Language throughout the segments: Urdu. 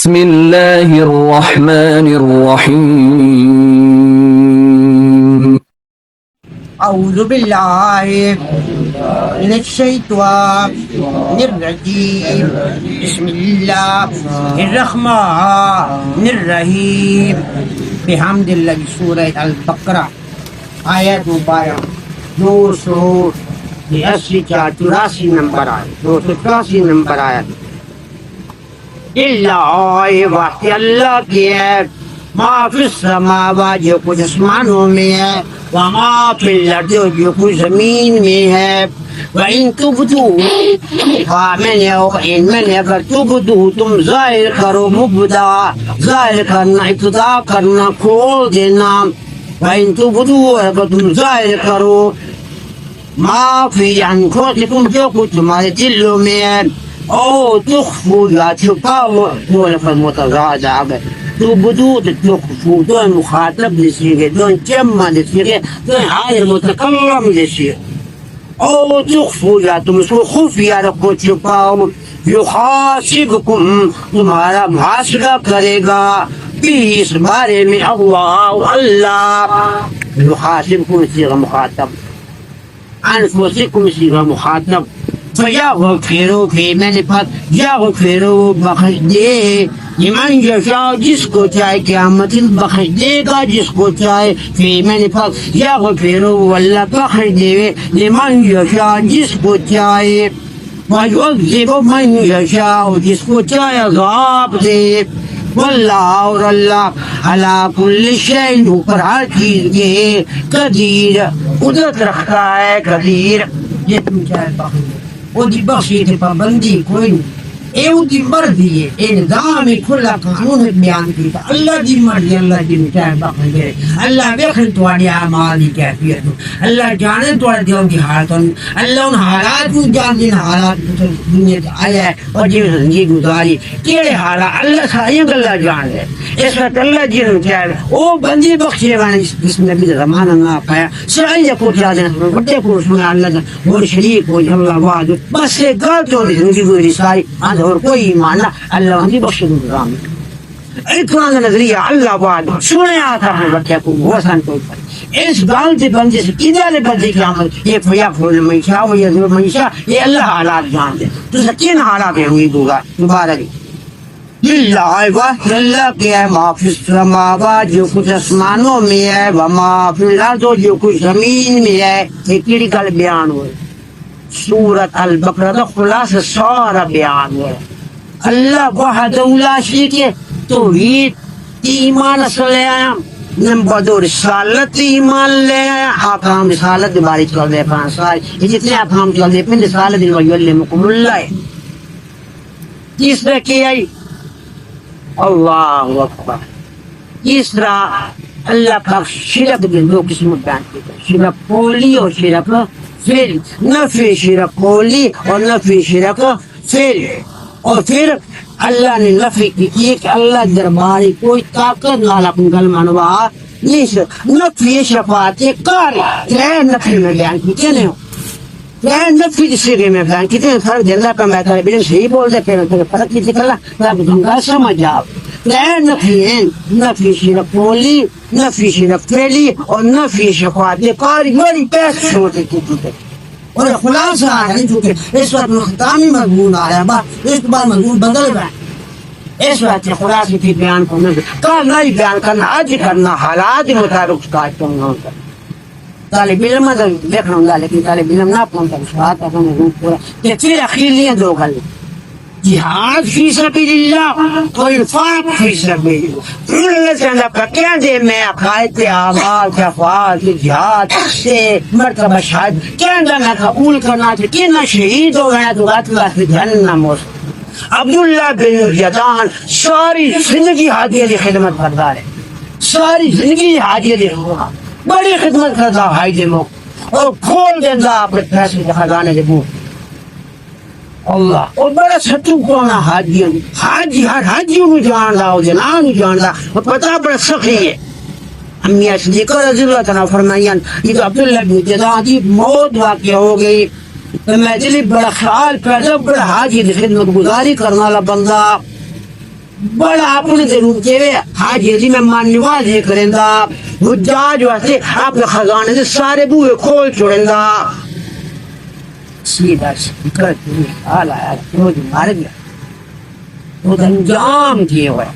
بسم الله الرحمن الرحيم أعوذ بالله من الشيطان الرجيم بسم الله الرحمن الرحيم بحمد الله سورة البقرة آیت مبارک 284 نمبر آیت 284 نمبر آیت اللہ واقع اللہ کی ہے ما فی السماوات جو کچھ آسمانوں میں ہے وما فی الارض جو کچھ زمین میں ہے وَإِن تُبْدُوا میں نے اگر تبدو تم ظاہر کرو مبدا ظاہر کرنا ابتدا کرنا کھول دینا وَإِن تُبْدُوا اگر تم ظاہر کرو ما فی انفسکم جو کچھ تمہارے دلوں میں ہے او تخفو یا چھپاؤ وہ لفظ متضاد آگئے تبدو تخفو دون مخاطب لسیگے دون جمع لسیگے دون حاضر متکلم لسیگے او تخفو یا تم اس کو خفیہ رکھو چھپاؤ یحاسبکم تمہارا محاسبہ کرے گا بھی اس بارے میں اللہ یحاسبکم سیغہ مخاطب انفسکم سیغہ مخاطب فَيَغْفِرُ فِي مَنِفَتْ يَغْفِرُ بخش دے لمن یشاء جس کو چاہے قیامت بخش دے گا جس کو چاہے فی منفت یغفر واللہ بخش دے لمن یشاء جس کو چاہے وَيُعَذِّبُ مَن یشاء جس کو چاہے عذاب دے واللہ اور اللہ علی کل شیء اوپر ہر چیز کے قدیر قدرت رکھتا ہے قدیر یہ تم چاہے بخش دے وہ دی بخشی دی پابندی کوئی نہیں ایو دی مرضی ہے اے نظام کھلا قانون بیان کیتا اللہ دی مرضی اللہ دی مٹائے بخش دے اللہ بیخن توڑی اعمال دی کیفیت اللہ جانے توڑی دیوں کی حالتوں اللہ ان حالات کو جان دین حالات دنیا سے آیا ہے اور جیو زندگی گزاری کیڑے حالات اللہ سائیں اللہ جان دے اس وقت اللہ جی مٹائے او بندی بخشی وانے جس نبی زمان اللہ پایا سعی کو جادے بڑے کو رسول اللہ اور شریک ہو اللہ وعد بس یہ گل تو زندگی گزاری ساری اور کوئی ایمان اللہ ہمیں بخش دوں گا اتنا نظریہ اللہ بعد سنے آتا ہے بچے کو وسن کو اس گال سے بندے سے کدھر بندے کی عمل یہ فیا فول منشا و یہ منشا یہ اللہ حالات جان دے تو سکین حالات ہوئی ہوگا مبارک للہ اللہ کے ہے ما فی السماوات جو کچھ آسمانوں میں ہے وما فی الارض جو کچھ زمین میں ہے یہ کیڑی گل بیان ہوئے سورت البقرہ خلاص سارا بیان ہے اللہ وحدہ لا شریک ہے توحید ایمان اصل لے آیا نمبر 2 رسالت ایمان لے آیا احکام رسالت بارے چل دے 5 سال یہ جتنے احکام چل دے پھر رسالت ویعلمکم اللہ تیسرا کیا اللہ اکبر تیسرا اللہ پاک شرک کے 2 قسم بیان کیا شرک قولی اور شرک فعل نفی شرک قولی اور نفی شرک فعل اور پھر اللہ نے نفی کی کہ اللہ درباری کوئی طاقت نہ لکن گل منوا نہیں نفی شفاعت کاری غیر نفی میں بیان کی کیا نہیں ہو غیر نفی سیغے میں بیان کی فرق دے اللہ کا میتھا ہے بلن صحیح بول دے پھر فرق کی ذکر اللہ تاکہ تم کا سمجھ جاؤ غیر نفی ہیں نفی شرک قولی نفی شرک فعلی اور نفی شفاعت کاری بڑی پیس چھوٹے کی اور خلاصہ آ رہا ہے چونکہ اس وقت مختامی مضمون آ رہا ہے اس کے بعد مضمون بدل رہا ہے اس وقت خلاصے کی بیان کرنا کل نہیں بیان کرنا آج کرنا حالات مطابق کاج کرنا طالب علم دیکھنا ہوں لیکن طالب علم نہ پہنچا شہادت اپنے روح پورا کہ پھر اخیر لیے 2 گل جہاد فی سبیل اللہ اور انفاق فی سبیل اللہ سے اللہ کا کیا دے میں عقائد اعمال افعال جہاد سے مرتبہ شہادت کیا نہ قبول کرنا تھا کہ نہ شہید ہو گیا تو اللہ کی جہنم ہو عبداللہ بن جدان ساری زندگی حاجی کی خدمت کرتا ہے ساری زندگی حاجی کی بڑی خدمت کرتا حاجی موقع اور کھول دیتا اپنے پیسے کے خزانے کے منہ اللہ اور بڑا ستو کونا حاجی ہر حاجیوں کو جان رہا ہو جنان جان رہا اور پتہ بڑا سخی ہے امی صدیقہ رضی اللہ تعالیٰ فرمائیان یہ تو عبداللہ بن جدان کی موت واقع ہو گئی تو میں دلی بڑا خیال پیدا بڑا حاجی خدمت گزاری کرنا والا بندہ بڑا اپنے ضرور کے حاجی جی میں مانواز کرندا حجاج واسطے اپنے خزانے سے سارے بوئے کھول چھوڑندا سیدھا شکر دی حال آیا جو مر گیا وہ انجام کیے ہوئے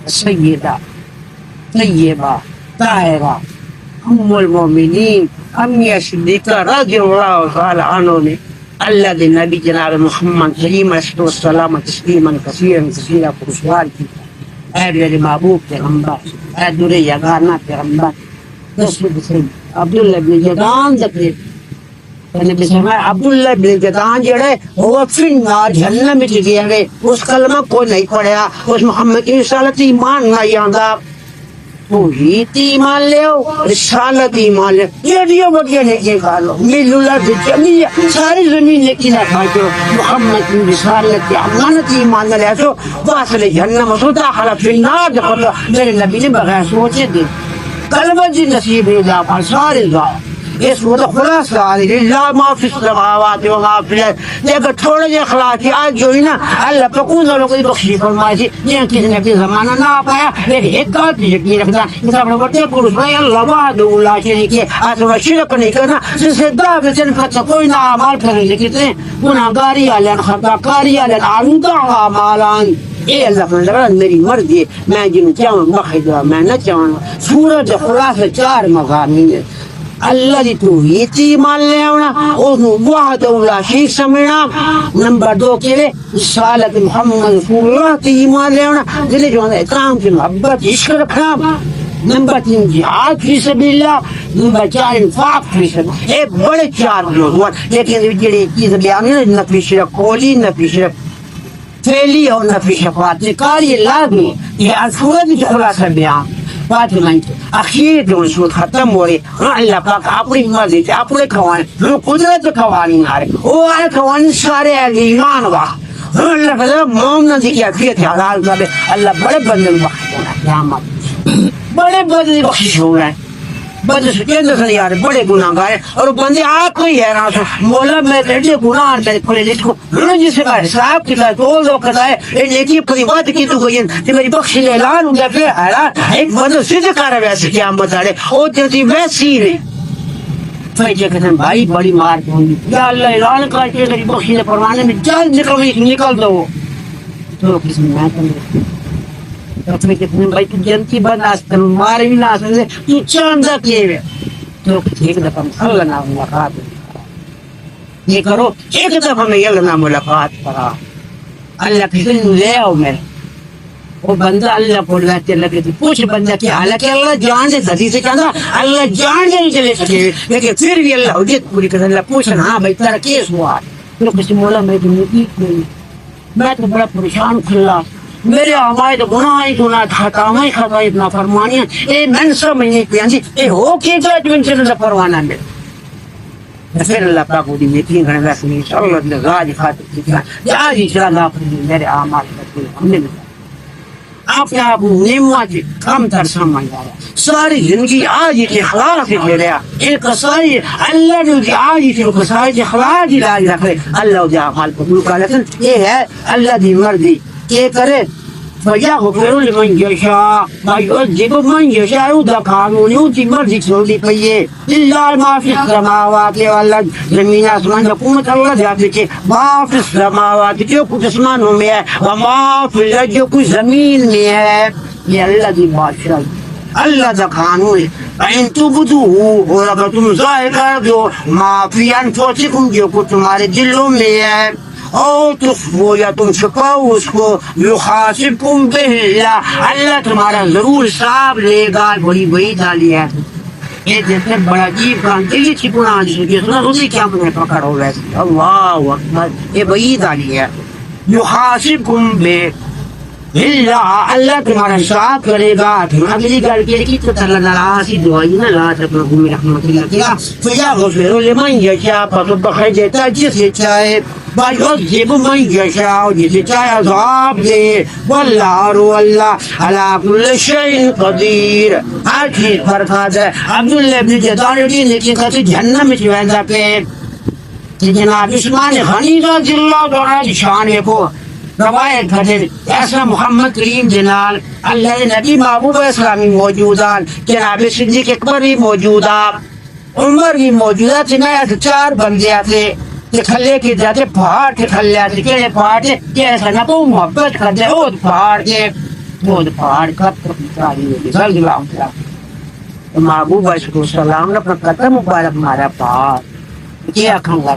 سیدہ طیبہ طاہرہ ام المومنین امیہ صدیقہ رضی اللہ تعالی عنہ نے اللہ کے نبی جناب محمد کریم علیہ السلام تسلیما کثیرا کثیرا کو سوال کیا اے میرے محبوب پیغمبر اے دور یگانہ پیغمبر عبداللہ بن جدعان تقریب نبی فرمایا عبداللہ بن جدعان جڑے وہ فنار جہنم میں گیا ہے اس کلمہ کو نہیں پڑھیا اس محمد کی رسالت ایمان نہیں آندا توحید ایمان لeo رسالت ایمان لeo یہ دیو بڑیا نیکی کھالو مل اللہ سے جمیع ساری زمین نیکی نہ کھاجو محمد کی رسالت امانت ایمان لے سو واصل جہنم سو داخل فی النار دخل میرے نبی نے بغیر سوچے دے کلمہ جی نصیب ہے جا پر سارے گا اس وہ خلاصہ علی اللہ ما فی السماوات و ما فی الارض لیکن تھوڑا جا اخلاقی آج جو ہے نا اللہ پکون والوں کو بخشی فرمائے تھی یہ کسی نے بھی زمانہ نہ پایا لیکن ایک بات یقین رکھنا کہ اپنے بڑے پروس بھائی اللہ وحدہ لا شریک ہے آسما شرک نہیں کرنا جس سے دعوے سے فتح کوئی نہ عمال کرنے لکھتے گناہگاری علیہ خطا کاری علیہ آلودہ عمالان اے اللہ فرمائے میری مرضی ہے میں جن چاہوں بخیدہ میں نہ چاہوں سورج خلاصہ 4 مضامین ہے اللہ دی توحید ایمان لے آنا اور وحدہ لا شریک سمجھنا نمبر 2 کے لئے رسالت محمد رسول اللہ تی ایمان لے آنا دل جو احترام کی محبت عشق رکھنا نمبر 3 جہاد فی سبیل اللہ نمبر 4 انفاق فی سبیل اللہ ایک بڑے 4 لوگ لیکن جڑی چیز بیان ہے نفی شرک قولی نفی شرک فعلی اور نفی شفاعت کاری لازمی یہ اصورت کی خلاصہ بیان فاطمہ اخیر جو سود ختم ہو رہی اللہ پاک اپنی مرضی سے اپنے قوانین جو قدرت قوانین آ رہے وہ آئے قوانین سارے ایمان وا اللہ فضل مومن دی کی عقیدت حلال کر اللہ بڑے بندے بخش ہونا قیامت بڑے بندے بخش ہو رہے ہیں بندے سکین سے یار بڑے گناہگار اور بندے آپ کو ہی حیران سو مولا میں تیرے گناہ میں کھلے جس کو جس کا حساب کتاب تو لوگ کہتا ہے اے نیکی پوری بات کی تو کوئی کہ میری بخش اعلان ہو گیا پھر حیران ایک بندہ سیدھے کر رہا ویسے قیامت آ رہے او تیری ویسی نہیں پھر کہتے ہیں بھائی بڑی مار ہوگی یا اللہ اعلان کر کے میری بخش پروانے میں جلد نکل دو تو کس میں تمہیں کتنے بھائی تو جنتی بند آستے مارے بھی نہ آستے تو چاندہ کیے ہوئے تو ایک دفعہ اللہ نہ ملاقات یہ کرو ایک دفعہ میں اللہ نہ ملاقات کرا اللہ کسی لے آؤ میرے وہ بندہ اللہ کو رہتے لگے تو پوچھ بندہ کی حالانکہ اللہ جان دے دھتی سے کہنا اللہ جان دے نہیں چلے سکے لیکن پھر بھی اللہ حجت پوری کرتا اللہ پوچھنا ہاں بھائی تیرا کیس ہوا تو کسی مولا میں تو میں تو بڑا پریشان کھلا میرے آمائے تو گناہ ہی گناہ خطا ہی خطا اتنا فرمانیاں اے من سمجھنے پیانسی اے ہو کی جاجمنٹ سے نظر فرمانا میرے پھر اللہ پاک کو دی یقین کرنے ویسے نہیں صلی اللہ علیہ غاجی خاطر کی جاجی چلا اللہ پر میرے آمائے کرتے ہم نے ملا آپ نے آپ نعمت کم تر سمجھ آیا ساری زندگی آج کے اخلاق سے لے لیا ایک ساری اللہ نے آج کے ساری اخلاق علاج رکھ لے اللہ دے اعمال قبول کر لیکن یہ ہے اللہ دی مرضی کہ کرے فیغفر لمن یشاء ویعذب من یشاء دا قانون اسی مرضی چھوڑی پئیے للہ ما فی السماوات والارض زمین آسمان حکومت اللہ جاتے چھے ما فی السماوات جو کچھ آسمانوں میں ہے وما فی الارض جو کچھ زمین میں ہے یہ اللہ دی بادشاہ اللہ دا قانون ہے فَإِن تُبْدُوهُ اور اگر تم ظاہر کر دو ما فی انفسکم جو کچھ تمہارے دلوں میں ہے او تخفو یا تم چھپاؤ اس کو یحاسبکم بہ اللہ اللہ تمہارا ضرور حساب لے گا بڑی بڑی ڈالی ہے ایک جیسے بڑا عجیب کام دلی چھپنا جس نے اسی کیا میں پکڑ ہو ویسے اللہ اکبر یہ بڑی ڈالی ہے یحاسبکم بہ اللہ اللہ تمہارا حساب کرے گا اگلی گل کی تو اللہ تعالیٰ سی دعائی نہ لا تقنطوا من رحمت اللہ کیا فیغفر لمن یشاء پس بخش دیتا جسے چاہے ویعذب من یشاء جسے چاہے عذاب دے واللہ اللہ علی کل شیء قدیر ہر چیز پر قادر ہے عبداللہ بن جدعان نے کہتے جہنم میں چوہندہ پہ جناب عثمان غنی رضی اللہ عنہ شان کو روایت کرتے ایسا محمد کریم جنال اللہ نبی محبوب اسلامی موجودان جناب صدیق اکبر بھی موجودہ عمر بھی موجودہ تھے میں 4 بندے آتے کھلے کے جاتے پہاڑ کے کھلے آتے کہنے پہاڑ تھے کیسا نہ تو محبت کرتے وہ پہاڑ کے وہ پہاڑ کا صلی اللہ علیہ وسلم محبوب علیہ السلام نے اپنا قدم مبارک مارا پہاڑ کیا کھنگا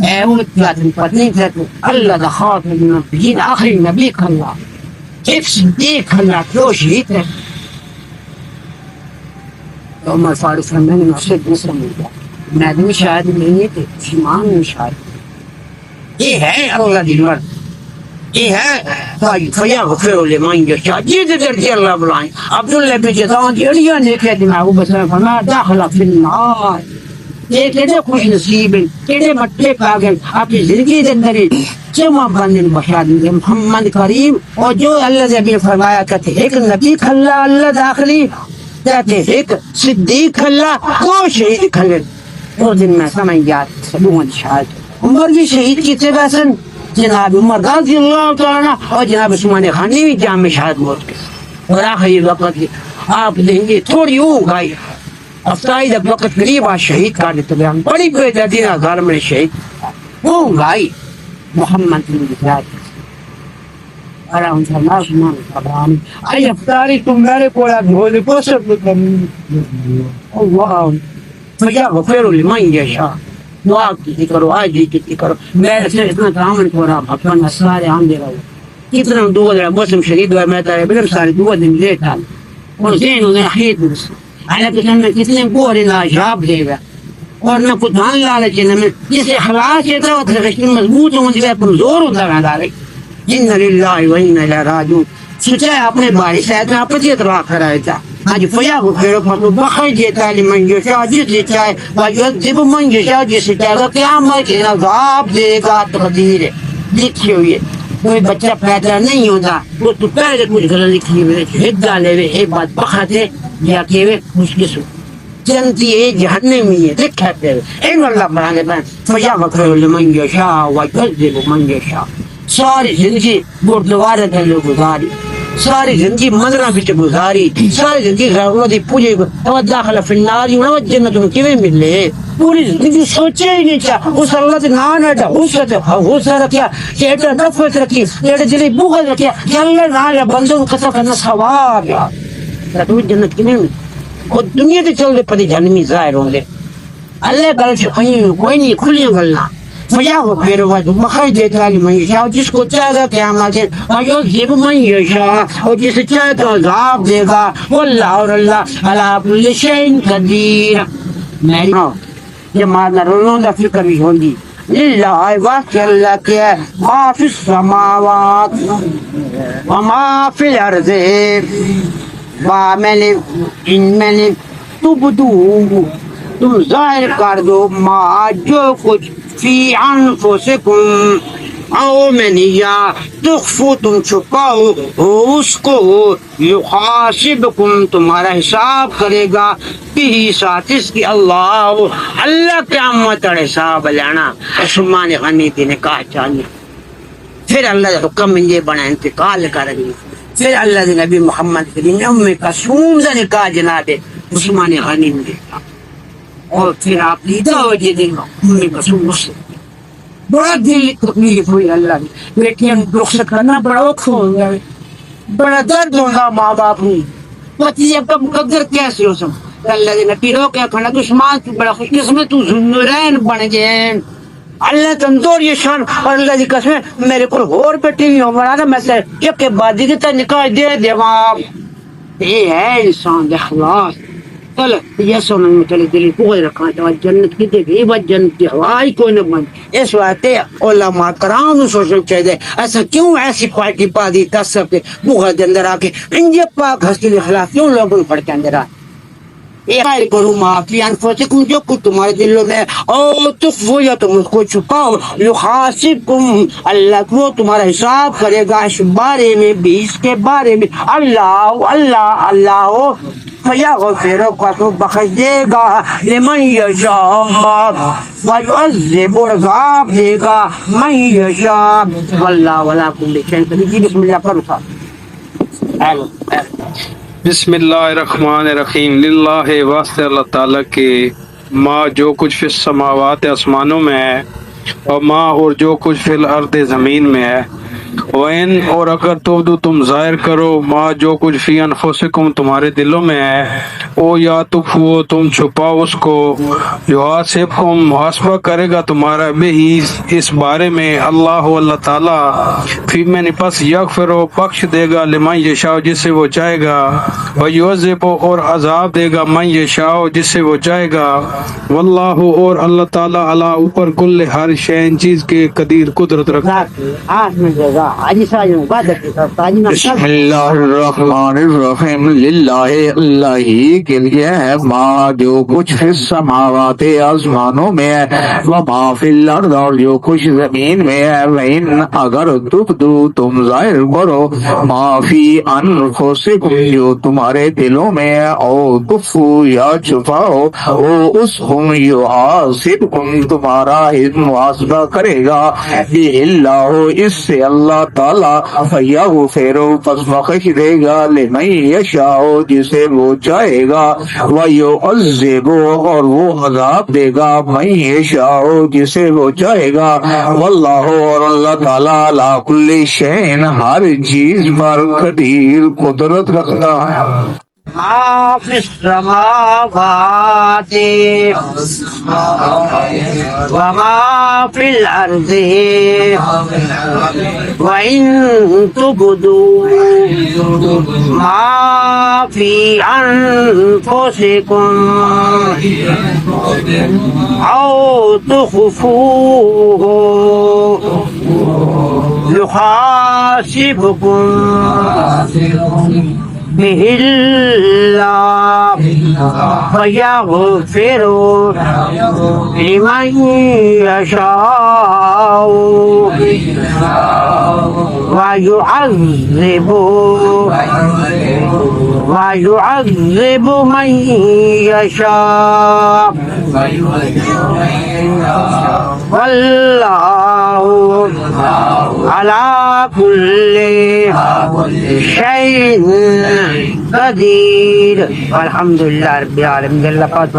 اے وہ تم پتنی کہتے اللہ دا خاتم النبیین آخری نبی کھلا ایک صدیق کھلا کیوں شہید ہے تو عمر فاروق فرمانے میں اسے دوسرا مل گیا میں بھی شاید نہیں تھے ایمان میں شاید یہ ہے اللہ دلور یہ ہے فیا غفر لمن یشاء جیدے درجے اللہ بلائیں عبداللہ بن جدان جیڑیاں نے کہتے محبوب صلی اللہ علیہ وسلم داخلہ فی النار یہ کہتے خوش نصیب ہیں کہتے مٹے پاگل اپنی زندگی دے اندر جمع بندن بشاد محمد کریم اور جو اللہ نبی فرمایا کہتے ایک نبی کھلا اللہ داخلی کہتے ایک صدیق کھلا دو شہید کھلے وہ دن میں سمجھ یاد سبون شہاد عمر بھی شہید کی تھے بسن جناب عمر رضی اللہ تعالیٰ اور جناب عثمان غنی بھی جام میں شہاد موت کے اور آخری وقت کی آپ دیں گے تھوڑی ہو گئی افتائی جب وقت قریب آج شہید کر دیتے بیان بڑی بے دردینہ ظالم نے شہید وہ گائی محمد بن جداد ارا ان شاء اللہ سنان خبرانی آئی افطاری تم میرے کولا بھولے پوسر بکن اللہ فجا غفر لمن یشاء دعا کی کرو آج کی کرو میرے سے اتنا کامن کو رہا بھکن سارے ہم دے رہا ہوں کتنا دو دن موسم شدید ہوا میں تارے بلر سارے 2 دن لیٹ آل اور زین انہیں حید برس حالت کہ میں کتنے گوری لاجاب دے گا اور نہ کچھ دھان لالچے نہ میں جسے حلاس چیتا ہوا تھا رشن مضبوط ہوں جسے کمزور ہوتا گا دارے جن للہ و ان الیہ راجعون سچائے اپنے باری سے اتنا اپنی اطلاع کرائے تھا آج فیا کو پھیرو پھر بخش دیتا لمن یشاء جسے چاہے ویعذب من یشاء جسے چاہے گا قیامت کے عذاب دے گا تقدیر ہے لکھی ہوئی ہے کوئی بچہ پیدا نہیں ہوتا وہ تو پہلے کچھ غلط لکھی ہوئے شہید ڈالے ہوئے ایک بات بخاتے یا کہ وہ خوش قسم جنتی ہے جہنمی ہے لکھتے ہوئے ان اللہ بڑھانے پر فیا غفر لمن یشاء ویعذب من یشاء ساری زندگی گردوارہ دل گزاری ساری زندگی منظرہ بچ گزاری ساری زندگی غیرتی پوجے کو داخلہ فی النار یوں جنت میں کیویں ملے پوری زندگی سوچے ہی نہیں چاہ اس اللہ سے نان ہے حوصلہ رکھیا ایڈا نفرت رکھی ایڈا دلی بغض رکھیا کہ اللہ نال بندوں کو قتل کرنا ثواب ہے تو جنت کیویں اور دنیا تے چل دے پدی جہنمی ظاہر ہوں دے اللہ گل سے کوئی نہیں کھلیاں گلنا فجا وہ پھر وہ بخش دیتا لمن یشاء جس کو چاہے گا قیامت ہے ویعذب من یشاء اور جسے چاہے تو عذاب دے گا واللہ اور اللہ علی کل شیء قدیر میری یہ مانا رولوں دا فکر بھی ہوندی للہ واقع اللہ کے ما فی السماوات وما فی الارض وعمل ان من تبدو تم ظاہر کر دو ما جو کچھ فی انفسکم او منیا تخفو تم چھپاؤ اس کو یحاسبکم تمہارا حساب کرے گا بھی ساتھ اس کی اللہ قیامت اور حساب لینا عثمان غنی کی نکاح چاہیے پھر اللہ کا حکم یہ بنا انتقال کریں گے پھر اللہ کے نبی محمد کریم نے ام کلثوم کا نکاح جناب عثمان غنی نے دیکھا اور پھر آپ لیتا ہو جی دن ام کلثوم سے بڑا دل تکلیف ہوئی اللہ نے لیکن رخصت کرنا بڑا اوکھ ہو گیا بڑا درد ہوگا ماں باپ ہوئی پتی اب کا مقدر کیسے ہو سب اللہ نے نبی رو کیا کھڑا دشمان تو بڑا خوش قسمت تو ذوالنورین بن گئے اللہ تمدور یہ شان اور اللہ کی قسم میرے کو اور بیٹی ہوئی ہو بنا میں سے ایک کے بعد دیتا نکاح دے دیوا یہ ہے انسان اخلاص چل یہ سونا میں چلے دلی کوئی رکھا تو جنت کی دے گئی بات جنت کی ہوائی کوئی نہ بن اس واسطے علماء کرام سوچنا چاہیے ایسا کیوں ایسی پارٹی پا دی تصف کے بغض کے اندر آ کے انجے پاک ہستی کے خلاف کیوں لوگوں پڑھ کے اندر آ ایک کرو معافی انفسکم جو کچھ تمہارے دلوں میں او تخفو یا تم اس کو چھپاؤ یحاسبکم اللہ کو تمہارا حساب کرے گا اس بارے میں بھی اس کے بارے میں اللہ اللہ اللہ فيغفر تو بخش دے گا لمن یشاء ويعذب عذاب دے گا من یشاء واللہ ولا کل شیء قدیر. بسم اللہ پڑھو. بسم اللہ الرحمن الرحیم. للہ واسطے اللہ تعالیٰ کے ما جو کچھ فی السماوات آسمانوں میں ہے اور ما اور جو کچھ فی الارض زمین میں ہے. وَإِن اور اگر تبدو تم ظاہر کرو ما جو کچھ فی انفسکم تمہارے دلوں میں ہے او یا تخفو تم چھپاؤ اس کو یحاسبکم محاسبہ کرے گا تمہارا بہی اس بارے میں اللہ تعالیٰ فی میں پس یغفر بخش دے گا لمن یشاء جس سے وہ چاہے گا ویعذب اور عذاب دے گا من یشاء جس سے وہ چاہے گا واللہ اور اللہ تعالیٰ علی اوپر کل ہر شے چیز کے قدیر قدرت رکھتا ہے. بسم اللہ الرحمن الرحیم. للہ اللہ ہی کے لیے ہے ما جو کچھ فی السماوات آسمانوں میں ہے وما فی الارض اور جو کچھ زمین میں ہے. وَإِن اگر تبدو تم ظاہر کرو ما فی انفسکم جو تمہارے دلوں میں ہے او تخفو یا چھپاؤ او اسکم یحاسبکم تمہارا محاسبہ کرے گا اللہ اس سے اللہ تعالیٰ فیغفر پس بخش دے گا لمن یشاء جسے وہ چاہے گا ویعذب اور وہ عذاب دے گا من یشاء جسے وہ چاہے گا واللہ اور اللہ تعالیٰ علی کل شیء ہر چیز پر قدیر قدرت رکھتا ہے. ما فی السماوات وما فی الارض وَإِن تبدوا ما فی انفسکم او تخفوه یحاسبکم به اللہ فیغفر لمن یشاء ویعذب من یشاء واللہ علی کل شیء قدیر. الحمدللہ رب العالمین. اللہ پاک